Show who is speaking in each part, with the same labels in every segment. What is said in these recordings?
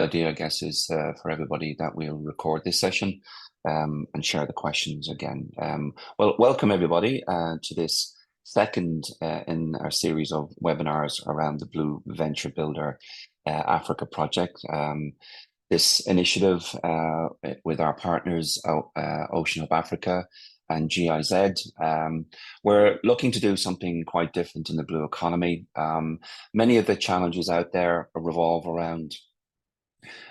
Speaker 1: idea, I guess, is for everybody that we'll record this session and share the questions again. Well, welcome everybody to this second in our series of webinars around the Blue Venture Builder Africa project. This initiative with our partners, OceanHub Africa and GIZ, we're looking to do something quite different in the blue economy. Many of the challenges out there revolve around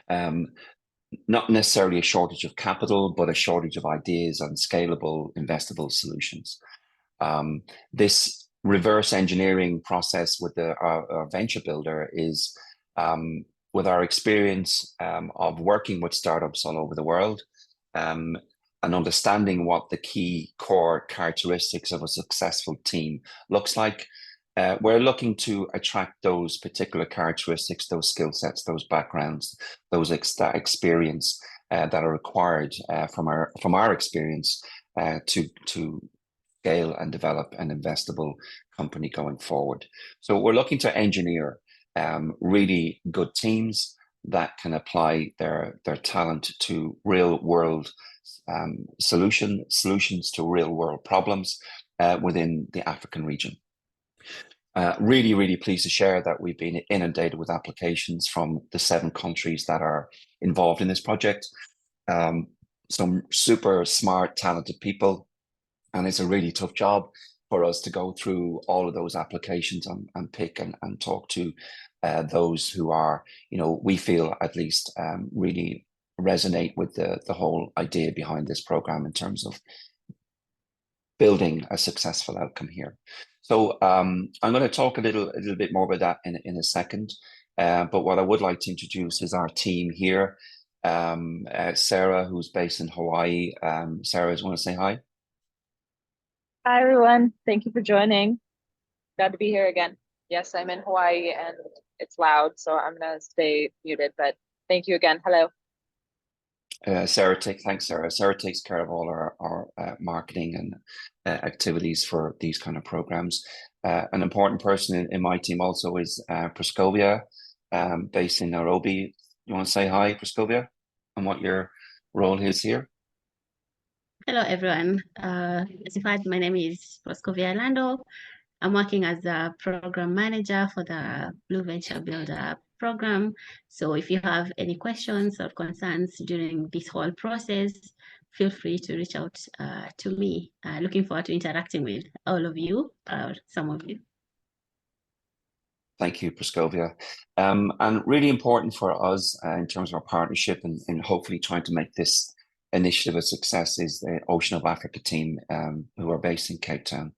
Speaker 1: not necessarily a shortage of capital, but a shortage of ideas and scalable, investable solutions. This reverse engineering process with our venture builder is with our experience of working with startups all over the world and understanding what the key core characteristics of a successful team looks like. We're looking to attract those particular characteristics, those skill sets, those backgrounds, those experience that are required from our experience to scale and develop an investable company going forward. So we're looking to engineer really good teams that can apply their talent to real world solutions to real world problems within the African region. Really pleased to share that we've been inundated with applications from the 7 countries that are involved in this project. Some super smart, talented people, and it's a really tough job for us to go through all of those applications and pick and talk to those who are, we feel at least really resonate with the whole idea behind this program in terms of building a successful outcome here. So I'm going to talk a little bit more about that in a second. But what I would like to introduce is our team here. Sarah, who's based in Hawaii. Sarah, do you want to say hi?
Speaker 2: Hi, everyone. Thank you for joining. Glad to be here again. Yes, I'm in Hawaii and it's loud, so I'm going to stay muted, but thank you again. Hello.
Speaker 1: Thanks, Sarah. Sarah takes care of all our marketing and activities for these kind of programs. An important person in my team also is Proscovia, based in Nairobi. You want to say hi, Proscovia, and what your role is here?
Speaker 3: Hello, everyone. As you heard, my name is Proscovia Alando. I'm working as a program manager for the Blue Venture Builder program. So if you have any questions or concerns during this whole process, feel free to reach out to me. Looking forward to interacting with all of you, or some of you.
Speaker 1: Thank you, Proscovia. And really important for us in terms of our partnership and hopefully trying to make this initiative a success is the OceanHub Africa team who are based in Cape Town.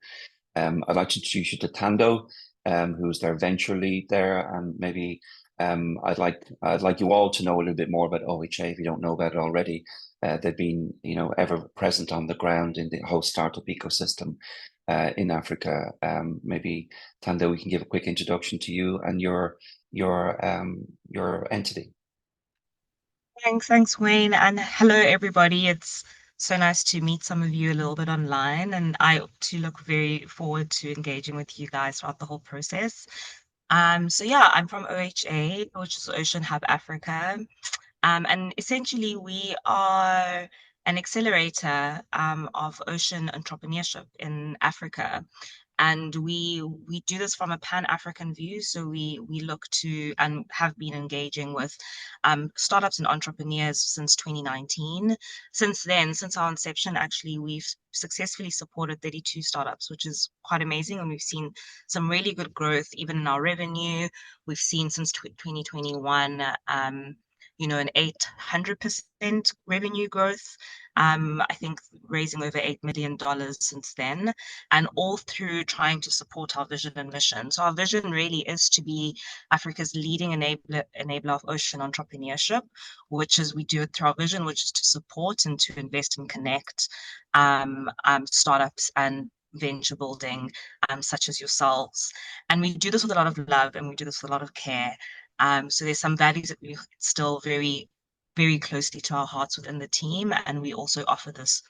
Speaker 1: I'd like to introduce you to Thando, who's their venture lead there, and maybe I'd like you all to know a little bit more about OHA if you don't know about it already. They've been, ever present on the ground in the whole startup ecosystem in Africa. Maybe Thando, we can give a quick introduction to you and your entity.
Speaker 4: Thanks, Wayne, and hello everybody. It's so nice to meet some of you a little bit online, and I too look very forward to engaging with you guys throughout the whole process. So yeah, I'm from OHA, which is OceanHub Africa, and essentially we are an accelerator of ocean entrepreneurship in Africa. And we do this from a Pan-African view. So we look to and have been engaging with startups and entrepreneurs since 2019. Since then, since our inception, actually, we've successfully supported 32 startups, which is quite amazing. And we've seen some really good growth, even in our revenue. We've seen since 2021, an 800% revenue growth. I think raising over $8 million since then, and all through trying to support our vision and mission. So our vision really is to be Africa's leading enabler of ocean entrepreneurship, which is we do it through our vision, which is to support and to invest and connect startups and venture building such as yourselves. And we do this with a lot of love, and we do this with a lot of care. So there's some values that we still very closely to our hearts within the team, and we also offer this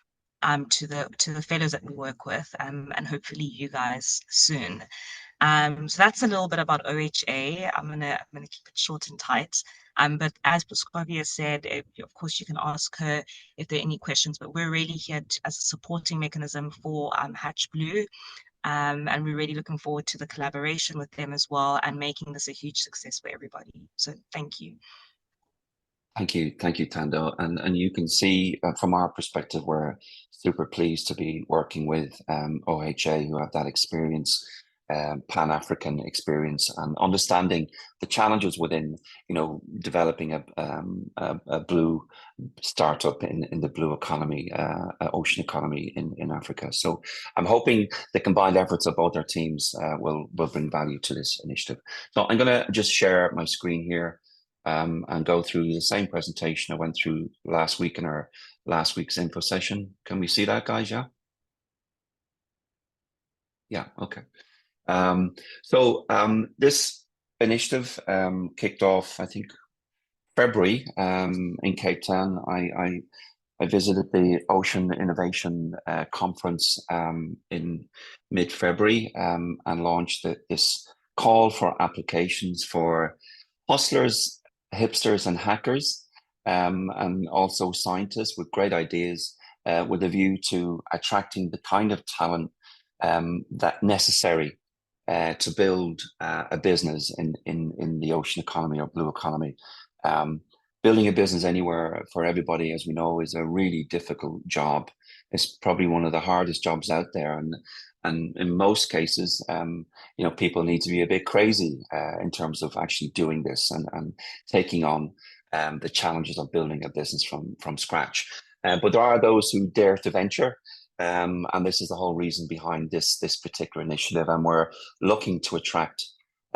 Speaker 4: to the fellows that we work with, and hopefully you guys soon. So that's a little bit about OHA. I'm gonna keep it short and tight. But as Proscovia said, of course, you can ask her if there are any questions, but we're really here as a supporting mechanism for ʻBlue. And we're really looking forward to the collaboration with them as well and making this a huge success for everybody. So thank you.
Speaker 1: Thank you, Thando. And you can see from our perspective, we're super pleased to be working with OHA, who have that experience, Pan-African experience, and understanding the challenges within, developing a blue startup in the blue economy, ocean economy in Africa. So I'm hoping the combined efforts of both our teams will bring value to this initiative. So I'm going to just share my screen here. And go through the same presentation I went through last week in our last week's info session. Can we see that, guys? Yeah? Yeah, okay. This initiative kicked off, I think, February in Cape Town. I visited the Ocean Innovation Conference in mid-February and launched this call for applications for hustlers, hipsters and hackers, and also scientists with great ideas, with a view to attracting the kind of talent that necessary to build a business in the ocean economy or blue economy. Building a business anywhere for everybody, as we know, is a really difficult job. It's probably one of the hardest jobs out there, and in most cases, people need to be a bit crazy in terms of actually doing this and taking on the challenges of building a business from scratch. But there are those who dare to venture, and this is the whole reason behind this particular initiative. And we're looking to attract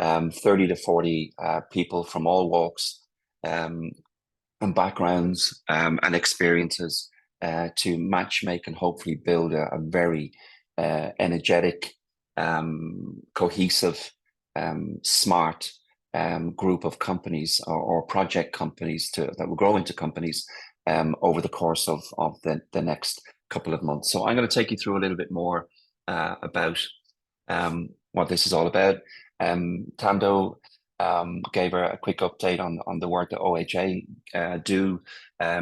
Speaker 1: 30 to 40 people from all walks and backgrounds and experiences to matchmake and hopefully build a very energetic, cohesive, smart group of companies or project companies that will grow into companies over the course of the next couple of months. So I'm going to take you through a little bit more about what this is all about. Thando gave her a quick update on the work that OHA do.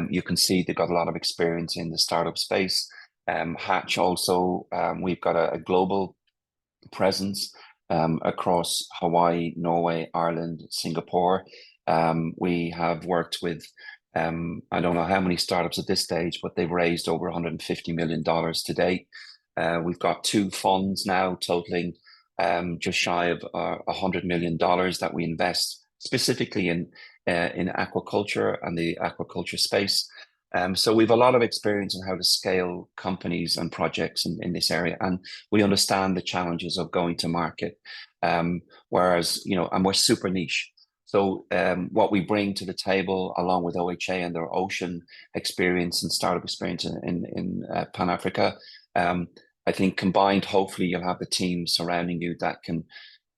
Speaker 1: You can see they've got a lot of experience in the startup space. Hatch also, we've got a global presence across Hawaii, Norway, Ireland, Singapore. We have worked with, I don't know how many startups at this stage, but they've raised over $150 million to date. We've got 2 funds now totaling just shy of $100 million that we invest specifically in aquaculture and the aquaculture space. So we have a lot of experience in how to scale companies and projects in this area, and we understand the challenges of going to market. Whereas, and we're super niche. So what we bring to the table, along with OHA and their ocean experience and startup experience in Pan-Africa, I think combined, hopefully you'll have the team surrounding you that can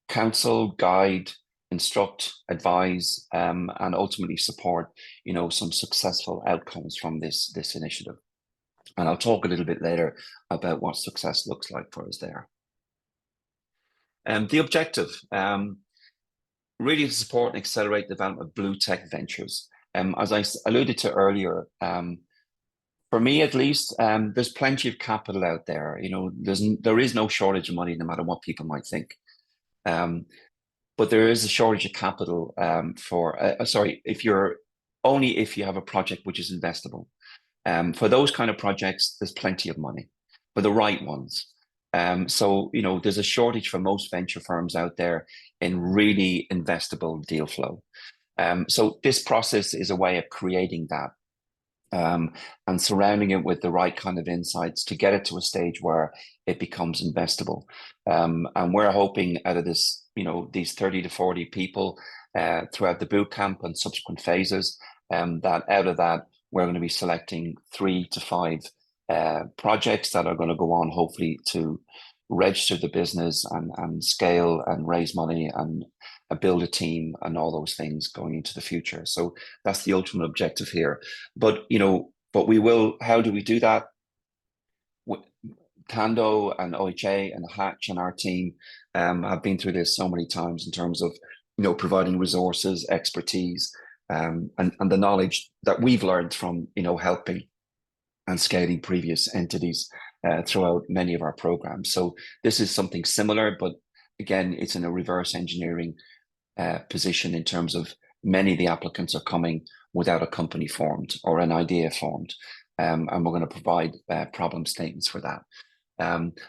Speaker 1: counsel, guide, instruct, advise, and ultimately support, some successful outcomes from this initiative. And I'll talk a little bit later about what success looks like for us there. The objective, really to support and accelerate the development of blue tech ventures. As I alluded to earlier, for me at least, there's plenty of capital out there. There is no shortage of money, no matter what people might think. But there is a shortage of capital if you have a project which is investable. For those kind of projects, there's plenty of money for the right ones. So there's a shortage for most venture firms out there in really investable deal flow. So this process is a way of creating that and surrounding it with the right kind of insights to get it to a stage where it becomes investable. And we're hoping out of this, these 30 to 40 people throughout the boot camp and subsequent phases, that out of that, we're going to be selecting 3 to 5 projects that are going to go on, hopefully, to register the business and scale and raise money and build a team and all those things going into the future. So that's the ultimate objective here. But we will. How do we do that? Thando and OHA and Hatch and our team have been through this so many times in terms of providing resources, expertise, and the knowledge that we've learned from, helping and scaling previous entities throughout many of our programs. So this is something similar, but again, it's in a reverse engineering position in terms of many of the applicants are coming without a company formed or an idea formed. And we're going to provide problem statements for that.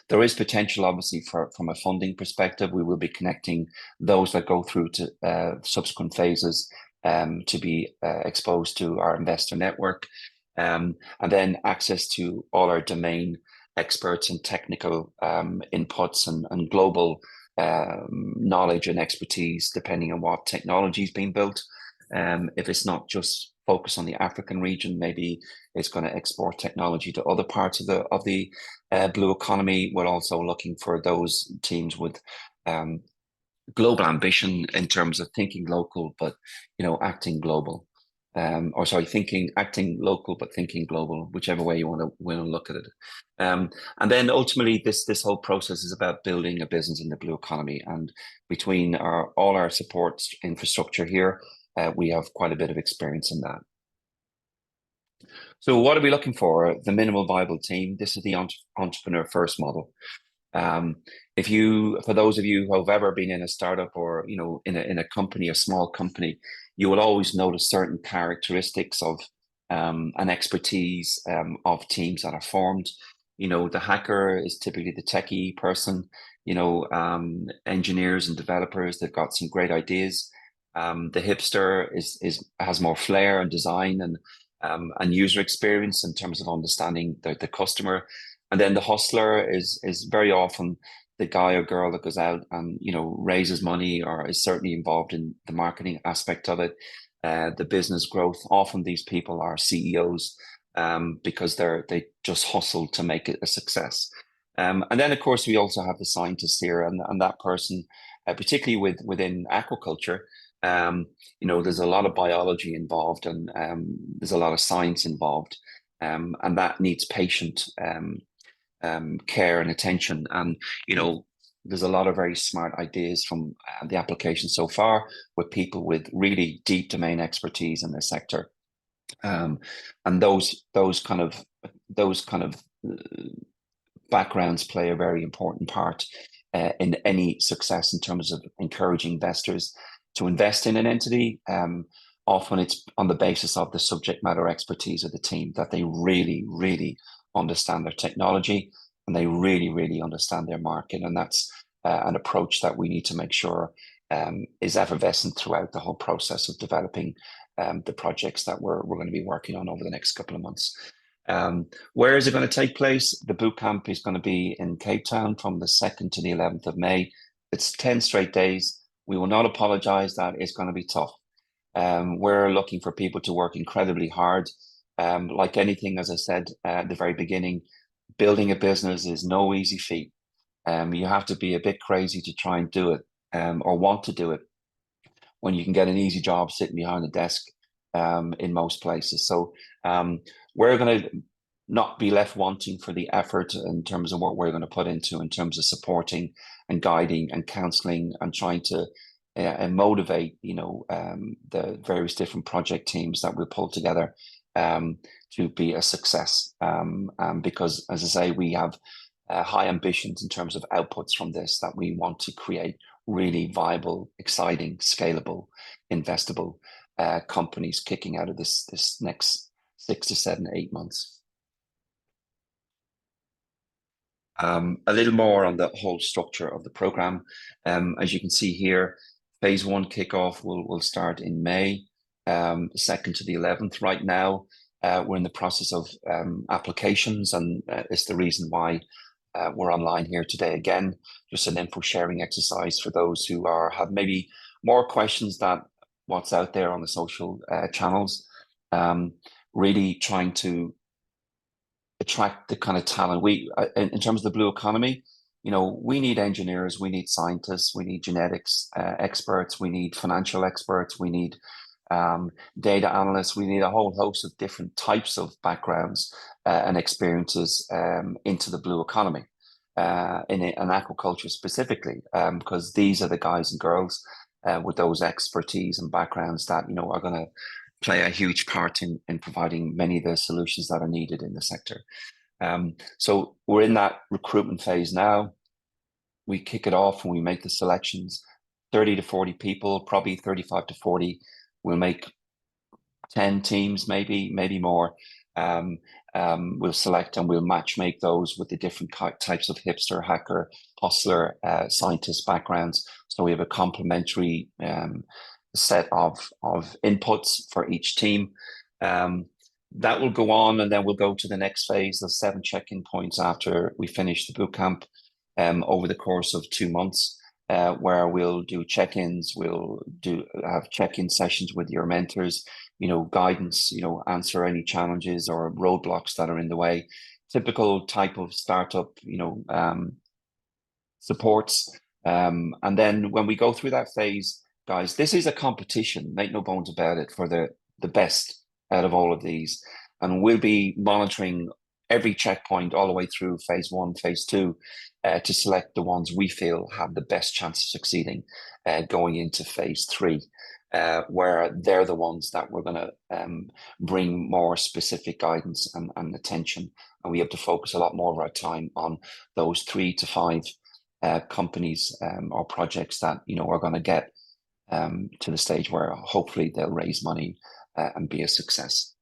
Speaker 1: There is potential, obviously, from a funding perspective. We will be connecting those that go through to subsequent phases to be exposed to our investor network, and then access to all our domain experts and technical inputs and global knowledge and expertise, depending on what technology is being built. If it's not just focus on the African region, maybe it's going to export technology to other parts of the blue economy. We're also looking for those teams with global ambition in terms of thinking local, but acting global. Acting local but thinking global, whichever way you want to look at it. And then ultimately, this whole process is about building a business in the blue economy. And between all our support infrastructure here, we have quite a bit of experience in that. So what are we looking for? The minimal viable team. This is the entrepreneur first model. For those of you who have ever been in a startup or in a company, a small company, you will always notice certain characteristics of an expertise of teams that are formed. The hacker is typically the techie person. Engineers and developers, they've got some great ideas. The hipster has more flair and design and user experience in terms of understanding the customer. And then the hustler is very often the guy or girl that goes out and raises money or is certainly involved in the marketing aspect of it, the business growth. Often these people are CEOs because they just hustle to make it a success. And then of course we also have the scientist here, and that person, particularly within aquaculture. There's a lot of biology involved, and there's a lot of science involved, and that needs patient care and attention. And there's a lot of very smart ideas from the application so far with people with really deep domain expertise in the sector, and those kind of backgrounds play a very important part in any success in terms of encouraging investors to invest in an entity. Often it's on the basis of the subject matter expertise of the team, that they really, really understand their technology and they really, really understand their market. And that's an approach that we need to make sure is effervescent throughout the whole process of developing the projects that we're going to be working on over the next couple of months. Where is it going to take place? The boot camp is going to be in Cape Town from the 2nd to the 11th of May. It's 10 straight days. We will not apologize that it's going to be tough. We're looking for people to work incredibly hard. Like anything, as I said at the very beginning, building a business is no easy feat. You have to be a bit crazy to try and do it, or want to do it, when you can get an easy job sitting behind a desk in most places. So we're going to not be left wanting for the effort in terms of what we're going to put into in terms of supporting and guiding and counseling and trying to motivate the various different project teams that we pull together to be a success, because, as I say, we have high ambitions in terms of outputs from this, that we want to create really viable, exciting, scalable, investable companies kicking out of this next 6 to 7, 8 months. A little more on the whole structure of the program. As you can see here, phase 1 kickoff will start in May, 2nd to the 11th. Right now, we're in the process of applications, and it's the reason why we're online here today again. Just an info sharing exercise for those who have maybe more questions than what's out there on the social channels. Really trying to attract the kind of talent. In terms of the blue economy, we need engineers, we need scientists, we need genetics experts, we need financial experts, we need data analysts, we need a whole host of different types of backgrounds and experiences into the blue economy, in aquaculture specifically, because these are the guys and girls with those expertise and backgrounds that, are going to play a huge part in providing many of the solutions that are needed in the sector. So we're in that recruitment phase now. We kick it off and we make the selections, 30 to 40 people, probably 35 to 40. We'll make 10 teams, maybe more. We'll select and we'll match make those with the different types of hipster, hacker, hustler, scientist backgrounds. So we have a complementary set of inputs for each team. That will go on, and then we'll go to the next phase of 7 check-in points after we finish the boot camp over the course of 2 months, where we'll do check-ins, we'll have check-in sessions with your mentors, guidance, answer any challenges or roadblocks that are in the way. Typical type of startup, supports. And then when we go through that phase, guys, this is a competition, make no bones about it, for the best out of all of these. And we'll be monitoring every checkpoint all the way through phase 1, phase 2, to select the ones we feel have the best chance of succeeding going into phase 3, where they're the ones that we're going to bring more specific guidance and attention. And we have to focus a lot more of our time on those 3 to 5 companies or projects that, are going to get to the stage where hopefully they'll raise money and be a success.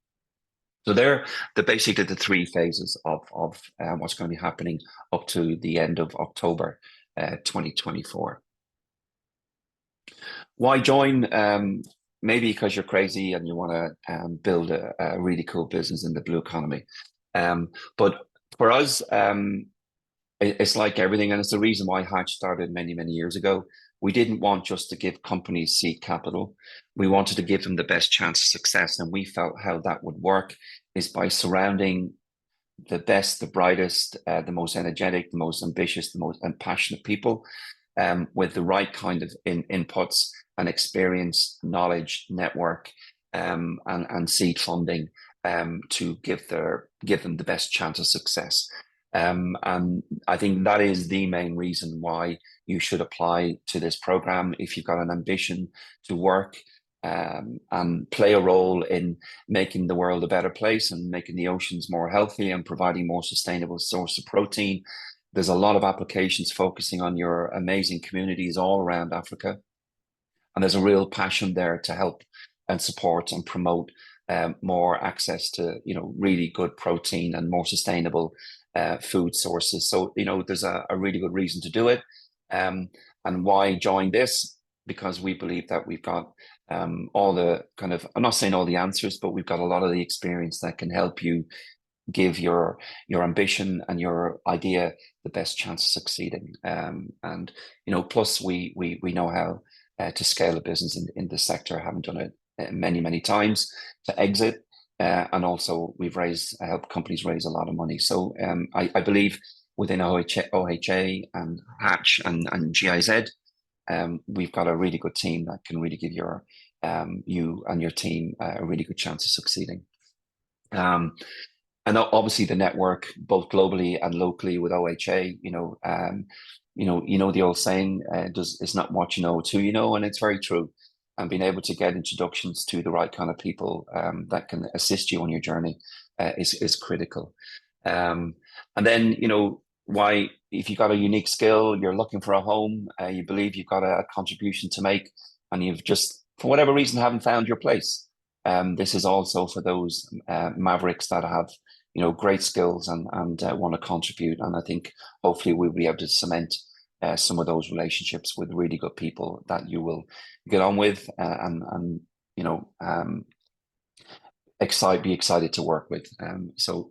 Speaker 1: So they're basically the 3 phases of what's going to be happening up to the end of October 2024. Why join? Maybe because you're crazy and you want to build a really cool business in the blue economy. But for us, it's like everything, and it's the reason why Hatch started many, many years ago. We didn't want just to give companies seed capital. We wanted to give them the best chance of success. And we felt how that would work is by surrounding the best, the brightest, the most energetic, the most ambitious, the most passionate people with the right kind of inputs and experience, knowledge, network, and seed funding to give them the best chance of success. And I think that is the main reason why you should apply to this program if you've got an ambition to work and play a role in making the world a better place and making the oceans more healthy and providing more sustainable source of protein. There's a lot of applications focusing on your amazing communities all around Africa. And there's a real passion there to help and support and promote more access to, really good protein and more sustainable food sources. So, there's a really good reason to do it. And why join this? Because we believe that we've got all the kind of, I'm not saying all the answers, but we've got a lot of the experience that can help you give your ambition and your idea the best chance of succeeding. And, plus we know how to scale a business in this sector, having done it many, many times to exit. And also we've helped companies raise a lot of money. So I believe within OHA and Hatch and GIZ, we've got a really good team that can really give you and your team a really good chance of succeeding. And obviously the network, both globally and locally with OHA, the old saying, it's not what you know, it's who you know, and it's very true. And being able to get introductions to the right kind of people that can assist you on your journey is critical. And then, why, if you've got a unique skill, you're looking for a home, you believe you've got a contribution to make, and you've just, for whatever reason, haven't found your place. This is also for those mavericks that have, great skills and want to contribute. And I think hopefully we'll be able to cement some of those relationships with really good people that you will get on with and be excited to work with. So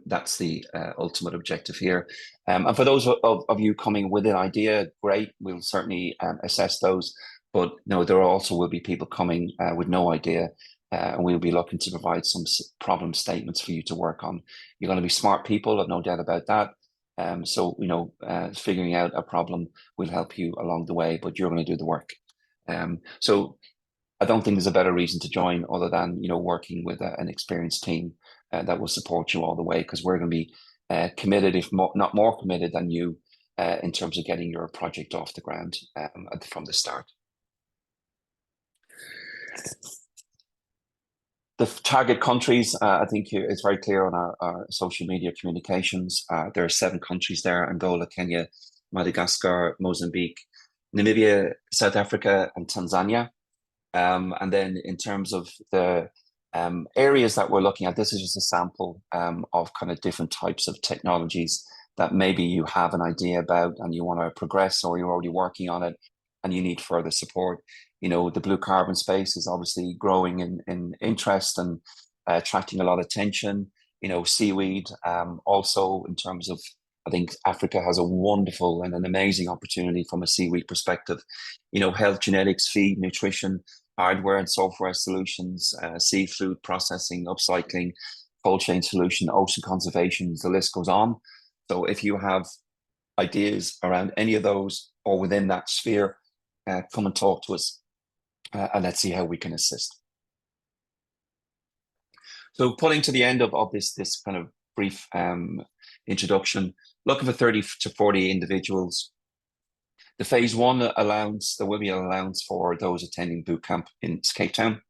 Speaker 1: that's the ultimate objective here. And for those of you coming with an idea, great, we'll certainly assess those. But there also will be people coming with no idea, and we'll be looking to provide some problem statements for you to work on. You're going to be smart people, I've no doubt about that. So figuring out a problem will help you along the way, but you're going to do the work. So I don't think there's a better reason to join other than working with an experienced team that will support you all the way, because we're going to be committed, if not more committed than you, in terms of getting your project off the ground from the start. The target countries, I think it's very clear on our social media communications. There are 7 countries there: Angola, Kenya, Madagascar, Mozambique, Namibia, South Africa, and Tanzania. And then in terms of the areas that we're looking at, this is just a sample of kind of different types of technologies that maybe you have an idea about and you want to progress, or you're already working on it and you need further support. You know, the blue carbon space is obviously growing in interest and attracting a lot of attention. You know, seaweed, also in terms of, I think Africa has a wonderful and an amazing opportunity from a seaweed perspective. You know, health, genetics, feed, nutrition, hardware and software solutions, seafood processing, upcycling, cold chain solution, ocean conservation, the list goes on. So if you have ideas around any of those or within that sphere, come and talk to us and let's see how we can assist. So pulling to the end of this kind of brief introduction, looking for 30 to 40 individuals. The phase 1 allowance, there will be an allowance for those attending boot camp in Cape Town.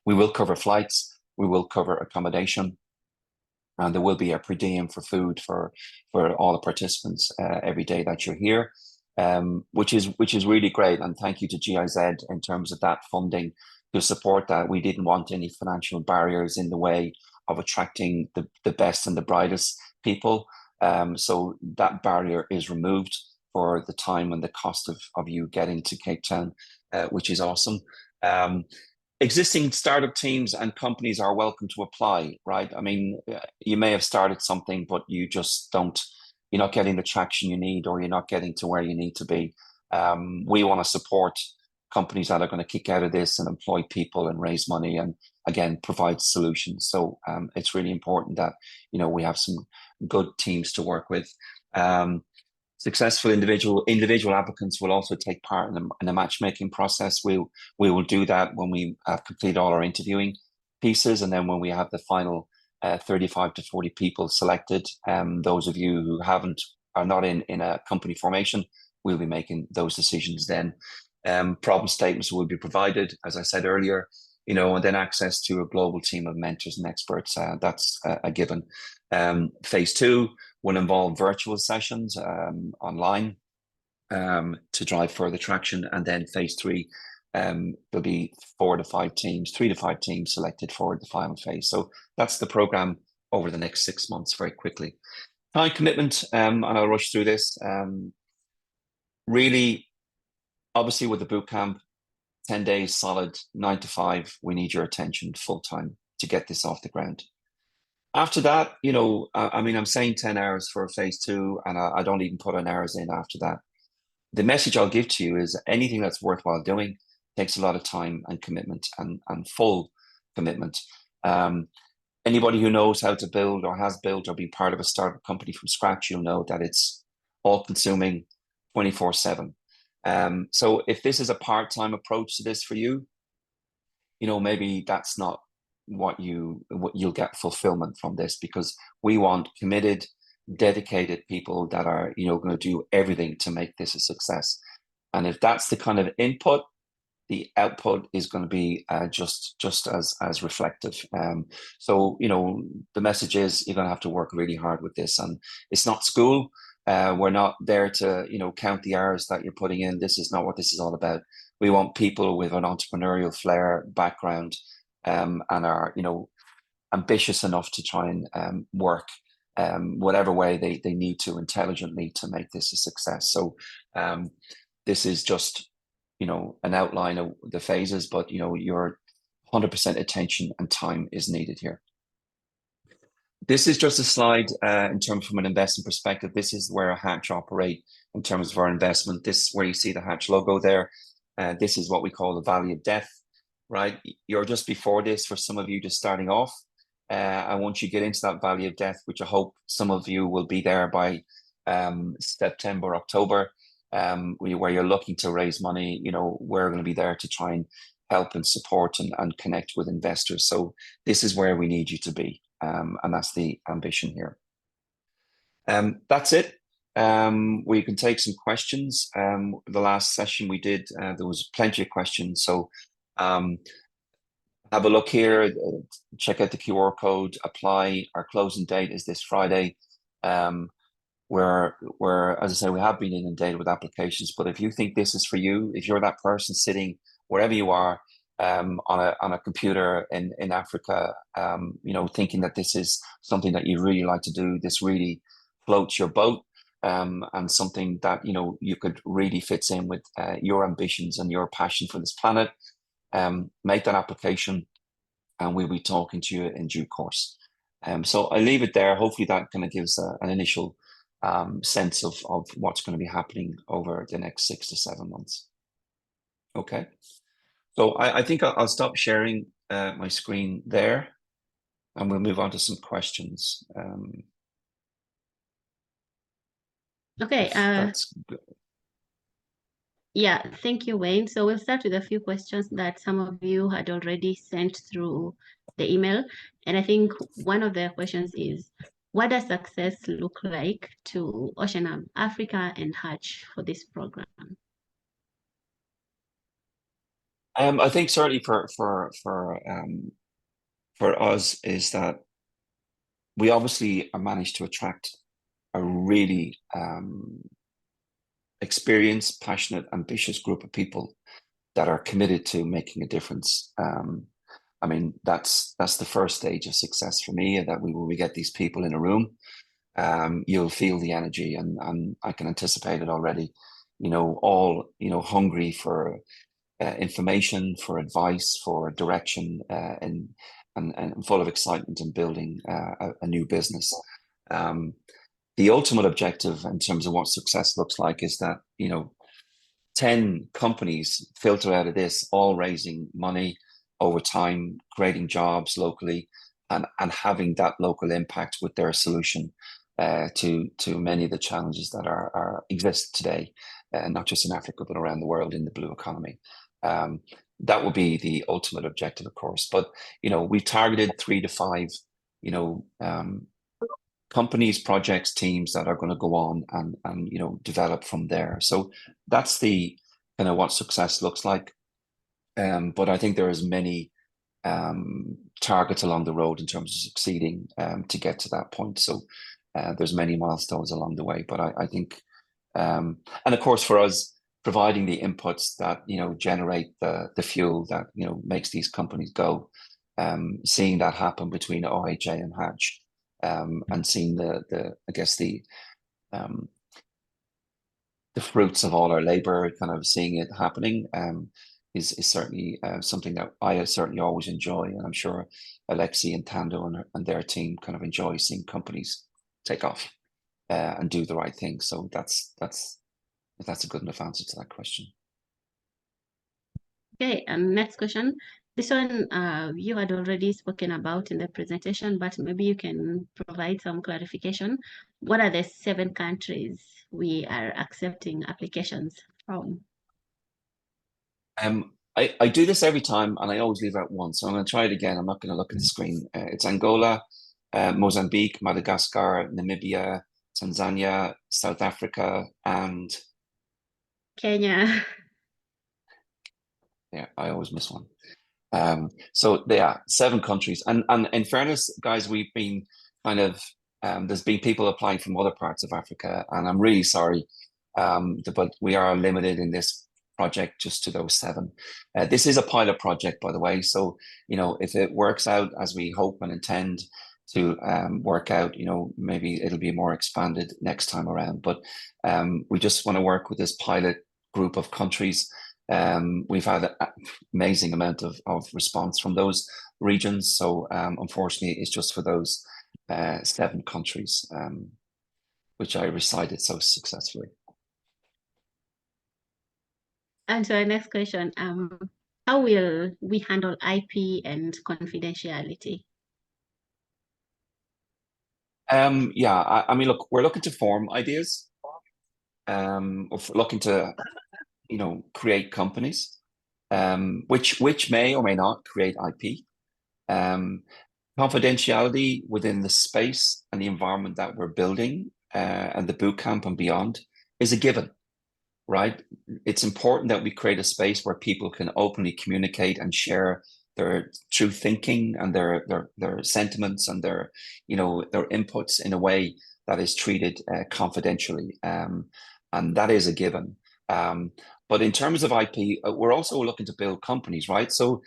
Speaker 1: We will cover flights, we will cover accommodation, and there will be a per diem for food for all the participants every day that you're here, which is really great. And thank you to GIZ in terms of that funding to support that. We didn't want any financial barriers in the way of attracting the best and the brightest people. So that barrier is removed for the time and the cost of you getting to Cape Town, which is awesome. Existing startup teams and companies are welcome to apply, right? I mean, you may have started something, but you just you're not getting the traction you need, or you're not getting to where you need to be. We want to support companies that are going to kick out of this and employ people and raise money and, again, provide solutions. So it's really important that, you know, we have some good teams to work with. Successful individual applicants will also take part in the matchmaking process. We will do that when we have completed all our interviewing pieces, and then when we have the final 35 to 40 people selected. Those of you who are not in a company formation, we'll be making those decisions then. Problem statements will be provided, as I said earlier, you know, and then access to a global team of mentors and experts. That's a given. Phase 2 will involve virtual sessions online to drive further traction. And then phase 3, there'll be 3 to 5 teams selected for the final phase. So that's the program over the next 6 months, very quickly. Time commitment, and I'll rush through this. Really, obviously with the boot camp, 10 days solid, 9 to 5, we need your attention full time to get this off the ground. After that, you know, I mean, I'm saying 10 hours for phase 2, and I don't even put an hours in after that. The message I'll give to you is anything that's worthwhile doing takes a lot of time and commitment and full commitment. Anybody who knows how to build or has built or be part of a startup company from scratch, you'll know that it's all consuming 24/7. So if this is a part-time approach to this for you, you know, maybe that's not what you'll get fulfillment from this, because we want committed, dedicated people that are, you know, going to do everything to make this a success. And if that's the kind of input, the output is going to be just as reflective. So, you know, the message is you're going to have to work really hard with this, and it's not school. We're not there to, you know, count the hours that you're putting in. This is not what this is all about. We want people with an entrepreneurial flair, background, and are, you know, ambitious enough to try and work whatever way they need to intelligently to make this a success. So this is just, you know, an outline of the phases, but, you know, your 100% attention and time is needed here. This is just a slide in terms from an investment perspective. This is where Hatch operate in terms of our investment. This is where you see the Hatch logo there. This is what we call the valley of death, right? You're just before this for some of you just starting off. And once you get into that valley of death, which I hope some of you will be there by September, October, where you're looking to raise money, you know, we're going to be there to try and help and support and connect with investors. So this is where we need you to be. And that's the ambition here. That's it. We can take some questions. The last session we did, there was plenty of questions. So Have a look here, check out the QR code, apply. Our closing date is this Friday. Where, as I say, we have been inundated with applications, but if you think this is for you, if you're that person sitting wherever you are, on a computer in Africa, you know, thinking that this is something that you really like to do, this really floats your boat, and something that, you know, you could really fits in with your ambitions and your passion for this planet, make that application, and we'll be talking to you in due course. So I leave it there. Hopefully that kind of gives an initial sense of what's going to be happening over the next 6 to 7 months. Okay, so I think I'll stop sharing my screen there, and we'll move on to some questions.
Speaker 3: Okay.
Speaker 1: That's good.
Speaker 3: Yeah, thank you, Wayne. So we'll start with a few questions that some of you had already sent through the email. And I think one of the questions is, what does success look like to OceanHub Africa and Hatch for this program?
Speaker 1: I think certainly for us is that we obviously managed to attract a really experienced, passionate, ambitious group of people that are committed to making a difference. I mean, that's the first stage of success for me, and that when we get these people in a room, you'll feel the energy, and I can anticipate it already. You know, all, you know, hungry for information, for advice, for direction, and full of excitement in building a new business. The ultimate objective in terms of what success looks like is that, you know, 10 companies filter out of this, all raising money over time, creating jobs locally, and having that local impact with their solution to many of the challenges that exist today, not just in Africa, but around the world in the blue economy. That would be the ultimate objective, of course. But, you know, we targeted 3 to 5, you know, companies, projects, teams that are going to go on and you know, develop from there. So that's the kind of what success looks like. But I think there is many targets along the road in terms of succeeding to get to that point. So there's many milestones along the way. But I think, and of course for us, providing the inputs that, you know, generate the fuel that, you know, makes these companies go, seeing that happen between OHA and Hatch. And seeing I guess the fruits of all our labor, kind of seeing it happening, is certainly something that I certainly always enjoy, and I'm sure Alexi and Thando and their team kind of enjoy seeing companies take off and do the right thing. So that's a good enough answer to that question.
Speaker 3: Okay, next question. This one you had already spoken about in the presentation, but maybe you can provide some clarification. What are the 7 countries we are accepting applications from?
Speaker 1: I do this every time, and I always leave out one, so I'm going to try it again. I'm not going to look at the screen. It's Angola, Mozambique, Madagascar, Namibia, Tanzania, South Africa, and
Speaker 3: Kenya.
Speaker 1: Yeah, I always miss one. So there are 7 countries, and in fairness, guys, we've been kind of there's been people applying from other parts of Africa, and I'm really sorry, but we are limited in this project just to those 7. This is a pilot project, by the way, so, you know, if it works out as we hope and intend to work out, you know, maybe it'll be more expanded next time around. But we just want to work with this pilot group of countries. We've had an amazing amount of response from those regions. So unfortunately, it's just for those 7 countries, which I recited so successfully.
Speaker 3: And so our next question, how will we handle IP and confidentiality?
Speaker 1: Yeah, I mean, look, we're looking to form ideas, looking to, you know, create companies, which may or may not create IP. Confidentiality within the space and the environment that we're building, and the bootcamp and beyond, is a given. right? It's important that we create a space where people can openly communicate and share their true thinking and their sentiments and their inputs in a way that is treated confidentially, and that is a given. But in terms of IP, we're also looking to build companies, right? So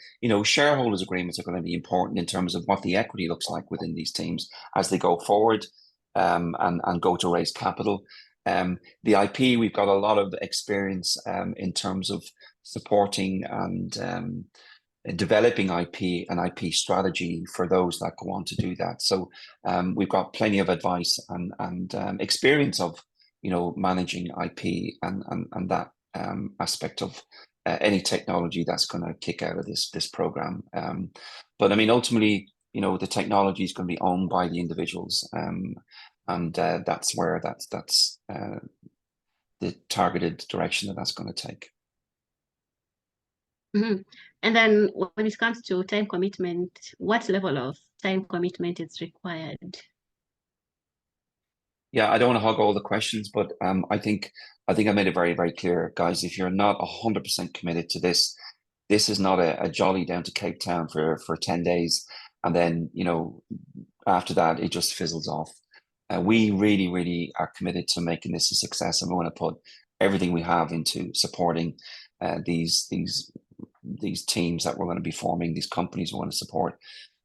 Speaker 1: shareholders agreements are going to be important in terms of what the equity looks like within these teams as they go forward, and go to raise capital. The IP, we've got a lot of experience in terms of supporting and developing IP and IP strategy for those that go on to do that. So we've got plenty of advice and experience of managing IP and that aspect of any technology that's going to kick out of this program. But I mean, ultimately, the technology is going to be owned by the individuals, and that's where that's the targeted direction that's going to take.
Speaker 3: Mm-hmm. And then when it comes to time commitment, what level of time commitment is required?
Speaker 1: Yeah, I don't want to hog all the questions, but I think I made it very, very clear, guys. If you're not 100% committed to this, this is not a jolly down to Cape Town for 10 days, and then after that it just fizzles off. We really, really are committed to making this a success, and we want to put everything we have into supporting these teams that we're going to be forming, these companies we want to support.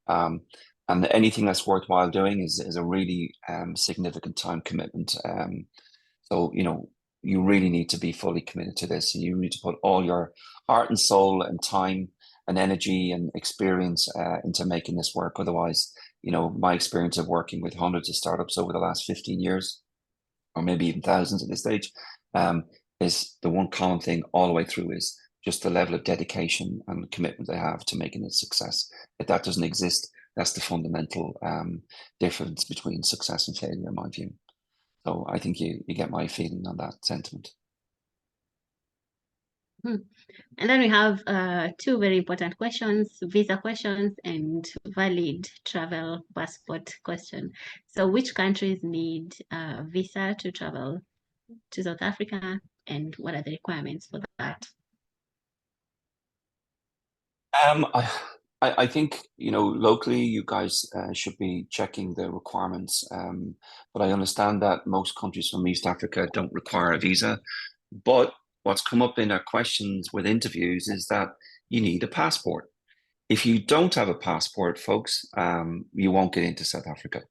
Speaker 1: And anything that's worthwhile doing is a really significant time commitment. So, you really need to be fully committed to this, and you need to put all your heart and soul and time and energy and experience into making this work. Otherwise, my experience of working with hundreds of startups over the last 15 years, or maybe even thousands at this stage, is the one common thing all the way through is just the level of dedication and commitment they have to making it a success. If that doesn't exist, that's the fundamental difference between success and failure, in my view. So I think you get my feeling on that sentiment.
Speaker 3: And then we have two very important questions: visa questions and valid travel passport question. So which countries need a visa to travel to South Africa, and what are the requirements for that?
Speaker 1: I think locally you guys should be checking the requirements, but I understand that most countries from East Africa don't require a visa. But what's come up in our questions with interviews is that you need a passport. If you don't have a passport, folks, you won't get into South Africa.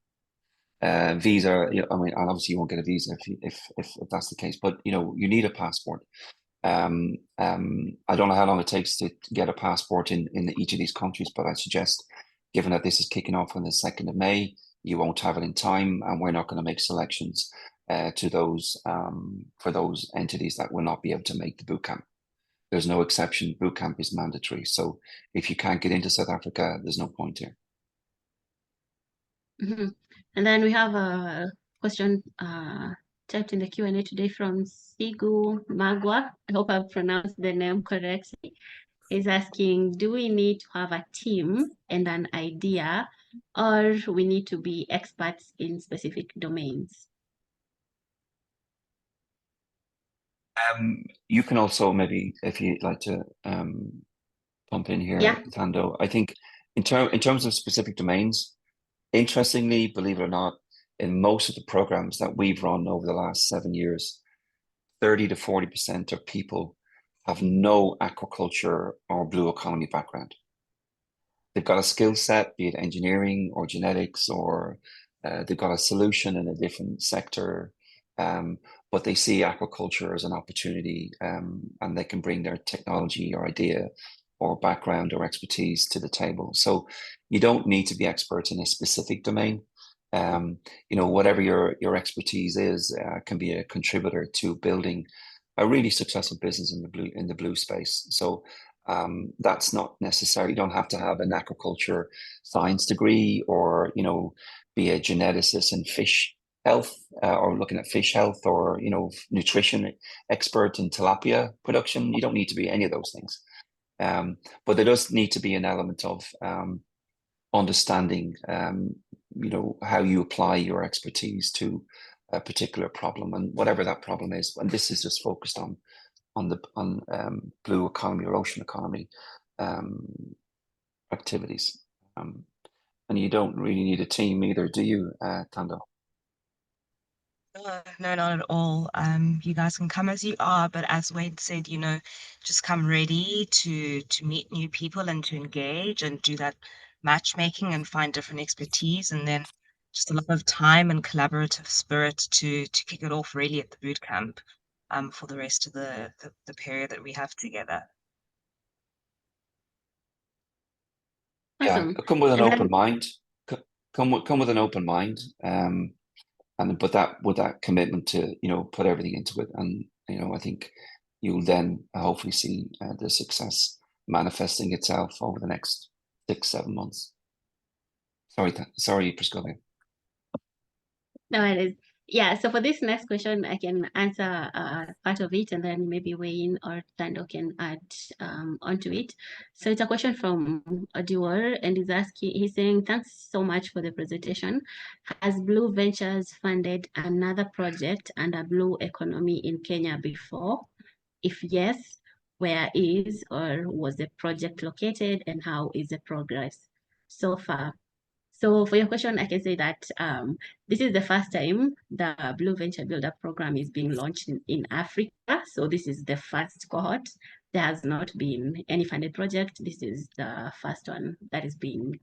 Speaker 1: Visa, I mean, obviously you won't get a visa if that's the case, but you need a passport. I don't know how long it takes to get a passport in each of these countries, but I suggest, given that this is kicking off on the 2nd of May, you won't have it in time, and we're not going to make selections to those for those entities that will not be able to make the boot camp. There's no exception. Boot camp is mandatory. So if you can't get into South Africa, there's no point here.
Speaker 3: Mm-hmm. And then we have a question typed in the Q&A today from Sigu Magwa. I hope I've pronounced the name correctly. Is asking, do we need to have a team and an idea, or we need to be experts in specific domains?
Speaker 1: You can also maybe, if you'd like to pump in here,
Speaker 3: Yeah.
Speaker 1: Thando. I think in terms of specific domains, interestingly, believe it or not, in most of the programs that we've run over the last 7 years, 30 to 40% of people have no aquaculture or blue economy background. They've got a skill set, be it engineering or genetics, or they've got a solution in a different sector, but they see aquaculture as an opportunity, and they can bring their technology or idea or background or expertise to the table. So you don't need to be expert in a specific domain. Whatever your expertise is can be a contributor to building a really successful business in the blue space. So that's not necessary. You don't have to have an aquaculture science degree or be a geneticist in fish health or looking at fish health or nutrition expert in tilapia production. You don't need to be any of those things. But there does need to be an element of understanding how you apply your expertise to a particular problem, and whatever that problem is. And this is just focused on blue economy or ocean economy activities. And you don't really need a team either, do you, Thando?
Speaker 4: No, not at all. You guys can come as you are, but as Wade said, just come ready to meet new people and to engage and do that matchmaking and find different expertise, and then just a lot of time and collaborative spirit to kick it off really at the boot camp for the rest of the period that we have together.
Speaker 3: Awesome.
Speaker 1: Yeah, come with an
Speaker 3: And
Speaker 1: open
Speaker 3: then,
Speaker 1: mind. Come with an open mind, and but with that commitment to put everything into it, and I think you'll then hopefully see the success manifesting itself over the next 6-7 months. Sorry, Proscovia.
Speaker 3: no, it is. Yeah, so for this next question, I can answer part of it, and then maybe Wayne or Thando can add onto it. So it's a question from Adiwar, and he's saying, thanks so much for the presentation. Has Blue Ventures funded another project under Blue Economy in Kenya before? If yes, where is or was the project located, and how is the progress so far? So for your question, I can say that this is the first time the Blue Venture Builder program is being launched in Africa. So this is the first cohort. There has not been any funded project. This is the first one that is being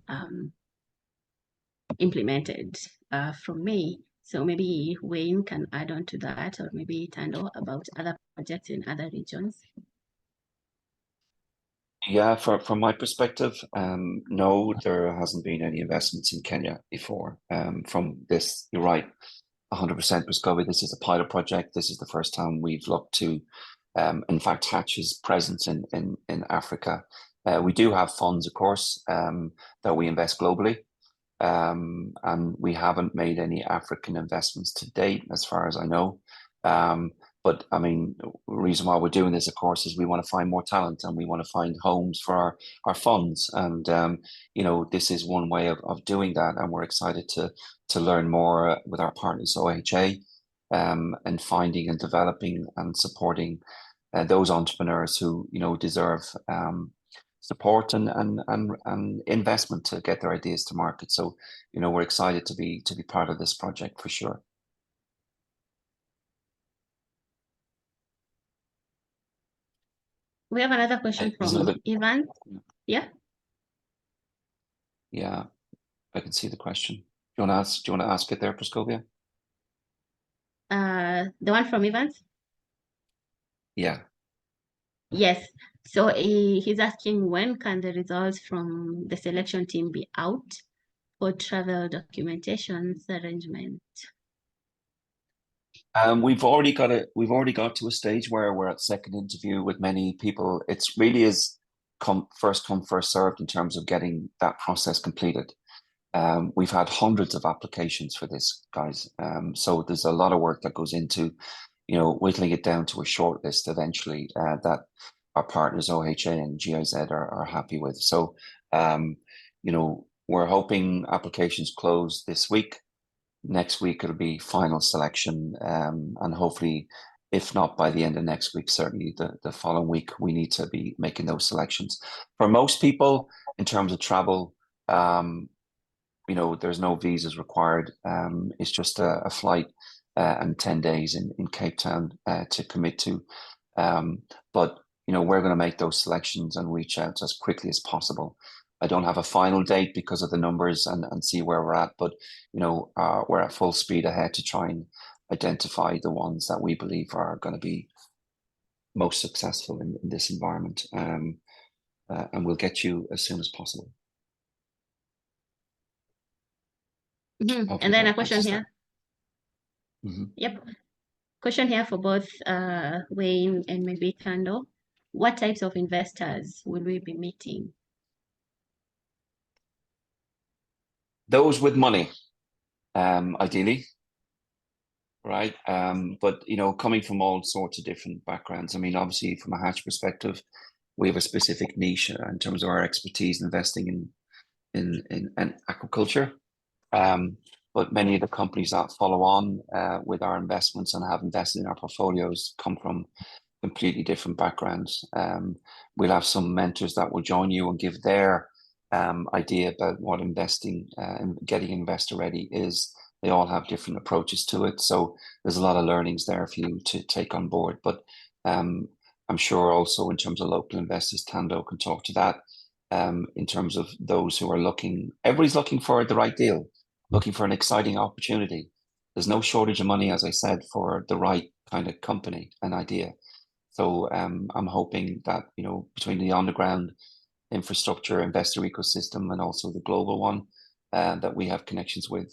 Speaker 3: implemented from May. So maybe Wayne can add on to that, or maybe Thando about other projects in other regions.
Speaker 1: Yeah, from my perspective, no, there hasn't been any investments in Kenya before. From this, you're right, 100% Proscovia. This is a pilot project. This is the first time we've looked to, in fact, Hatch's presence in Africa. We do have funds, of course, that we invest globally, and we haven't made any African investments to date, as far as I know. But I mean, the reason why we're doing this, of course, is we want to find more talent and we want to find homes for our funds. And, this is one way of doing that. And we're excited to learn more with our partners, OHA, and finding and developing and supporting those entrepreneurs who, deserve support and investment to get their ideas to market. So, we're excited to be part of this project for sure.
Speaker 3: We have another question from Ivan. Yeah.
Speaker 1: Yeah, I can see the question. Do you want to ask it there, Proscovia?
Speaker 3: The one from Evans?
Speaker 1: Yeah.
Speaker 3: Yes. So he's asking, when can the results from the selection team be out for travel documentations arrangement?
Speaker 1: We've already got to a stage where we're at second interview with many people. It's really is first come, first served in terms of getting that process completed. We've had hundreds of applications for this, guys. So there's a lot of work that goes into, whittling it down to a short list eventually that our partners OHA and GIZ are happy with. So, we're hoping applications close this week. Next week it'll be final selection, and hopefully, if not by the end of next week, certainly the following week, we need to be making those selections. For most people, in terms of travel, there's no visas required. It's just a flight and 10 days in Cape Town to commit to. But we're going to make those selections and reach out as quickly as possible. I don't have a final date because of the numbers and see where we're at, but we're at full speed ahead to try and identify the ones that we believe are going to be most successful in this environment, and we'll get you as soon as possible.
Speaker 3: Mm-hmm. And then a question here.
Speaker 1: Mm-hmm.
Speaker 3: Yep. Question here for both Wayne and maybe Thando. What types of investors will we be meeting?
Speaker 1: Those with money, ideally, right? But coming from all sorts of different backgrounds. I mean, obviously, from a Hatch perspective, we have a specific niche in terms of our expertise investing in aquaculture. but many of the companies that follow on with our investments and have invested in our portfolios come from completely different backgrounds. We'll have some mentors that will join you and give their idea about what investing and getting investor ready is. They all have different approaches to it, so there's a lot of learnings there for you to take on board. But I'm sure also in terms of local investors, Thando can talk to that. In terms of those who are looking, everybody's looking for the right deal, looking for an exciting opportunity. There's no shortage of money, as I said, for the right kind of company and idea. So I'm hoping that, you know, between the on-the-ground infrastructure investor ecosystem and also the global one, that we have connections with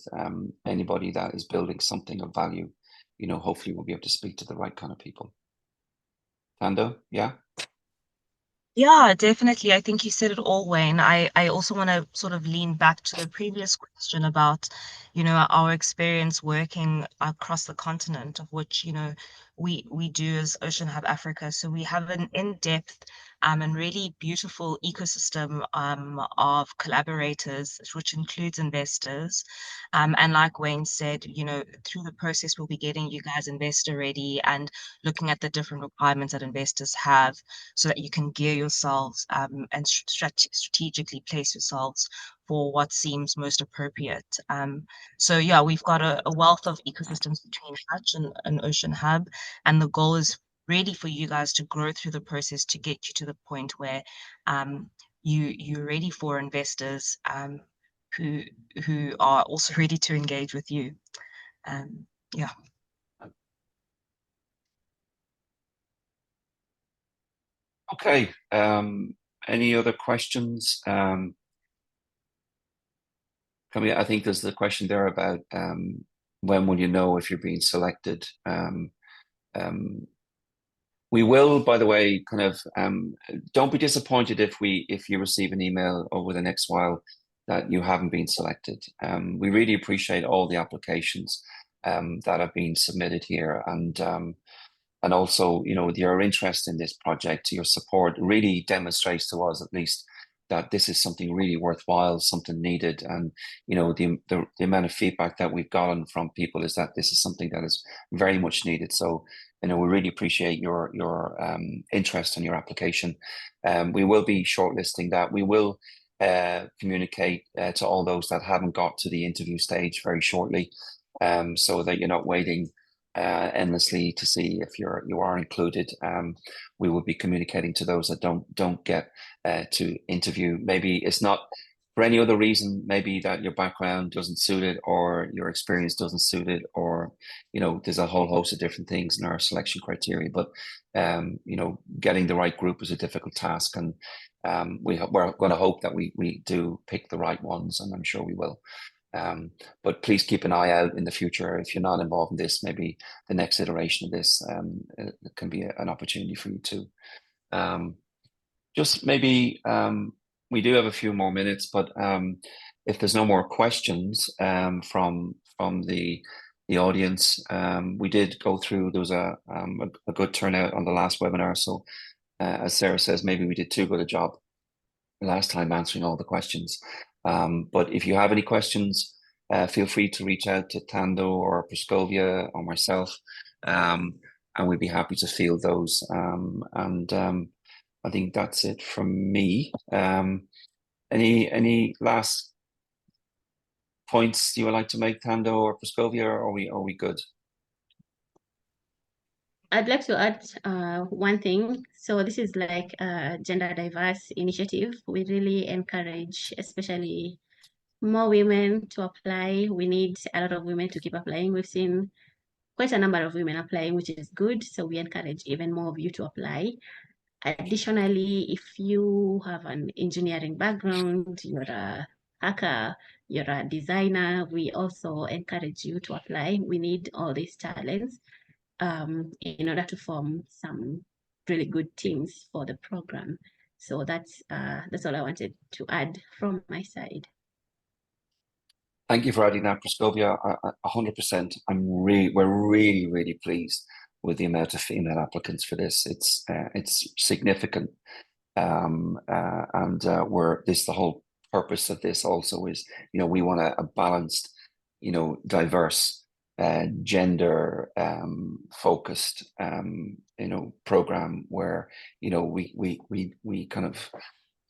Speaker 1: anybody that is building something of value. You know, hopefully we'll be able to speak to the right kind of people. Thando, yeah?
Speaker 4: Yeah, definitely. I think you said it all, Wayne. I also want to sort of lean back to the previous question about, you know, our experience working across the continent, of which, you know, we do as OceanHub Africa. So we have an in-depth and really beautiful ecosystem of collaborators, which includes investors. And like Wayne said, you know, through the process, we'll be getting you guys investor ready and looking at the different requirements that investors have, so that you can gear yourselves and strategically place yourselves for what seems most appropriate. So yeah, we've got a wealth of ecosystems between Hatch and OceanHub, and the goal is really for you guys to grow through the process to get you to the point where you're ready for investors who are also ready to engage with you. Yeah.
Speaker 1: Okay. Any other questions? I think there's the question there about when will you know if you're being selected? We will, by the way, kind of don't be disappointed if you receive an email over the next while that you haven't been selected. We really appreciate all the applications that have been submitted here, and also, you know, your interest in this project, your support really demonstrates to us, at least, that this is something really worthwhile, something needed. And, you know, the amount of feedback that we've gotten from people is that this is something that is very much needed. So, you know, we really appreciate your interest in your application. We will be shortlisting that. We will communicate to all those that haven't got to the interview stage very shortly, so that you're not waiting endlessly to see if you are included. We will be communicating to those that don't get to interview. Maybe it's not for any other reason, maybe that your background doesn't suit it, or your experience doesn't suit it, or, you know, there's a whole host of different things in our selection criteria. But you know, getting the right group is a difficult task, and we're going to hope that we do pick the right ones, and I'm sure we will. But please keep an eye out in the future. If you're not involved in this, maybe the next iteration of this it can be an opportunity for you too. Just maybe we do have a few more minutes, but if there's no more questions from the audience, we did go through. There was a good turnout on the last webinar. So as Sarah says, maybe we did too good a job last time answering all the questions. But if you have any questions, feel free to reach out to Thando or Proscovia or myself, and we'd be happy to field those. I think that's it from me. Any last points you would like to make, Thando or Proscovia, or are we good?
Speaker 3: I'd like to add one thing. So this is like a gender diverse initiative. We really encourage, especially more women to apply. We need a lot of women to keep applying. We've seen quite a number of women applying, which is good. So we encourage even more of you to apply. Additionally, if you have an engineering background, you're a hacker, you're a designer, we also encourage you to apply. We need all these talents in order to form some really good teams for the program. So that's all I wanted to add from my side.
Speaker 1: Thank you for adding that, Proscovia. 100%. We're really pleased with the amount of female applicants for this. It's significant, and the whole purpose of this also is, you know, we want a balanced diverse, gender focused, program where we kind of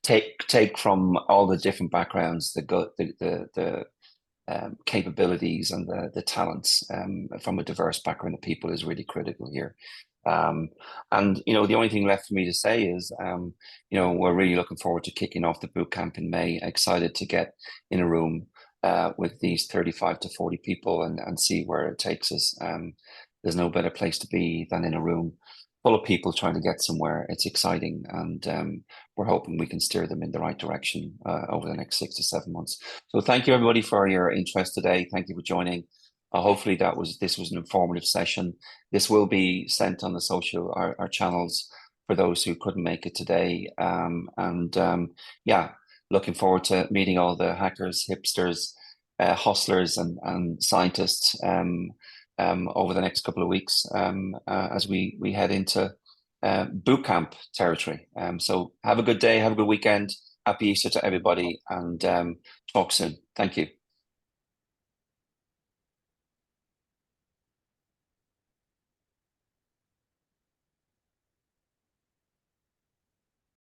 Speaker 1: take from all the different backgrounds the capabilities and the talents from a diverse background of people is really critical here. And the only thing left for me to say is we're really looking forward to kicking off the boot camp in May. Excited to get in a room with these 35 to 40 people and see where it takes us. There's no better place to be than in a room full of people trying to get somewhere. It's exciting, and we're hoping we can steer them in the right direction over the next 6 to 7 months. So thank you everybody for your interest today. Thank you for joining. Hopefully this was an informative session. This will be sent on the our channels for those who couldn't make it today. Looking forward to meeting all the hackers, hipsters, hustlers, and scientists over the next couple of weeks as we head into boot camp territory. So have a good day, have a good weekend. Happy Easter to everybody, and talk soon. Thank you.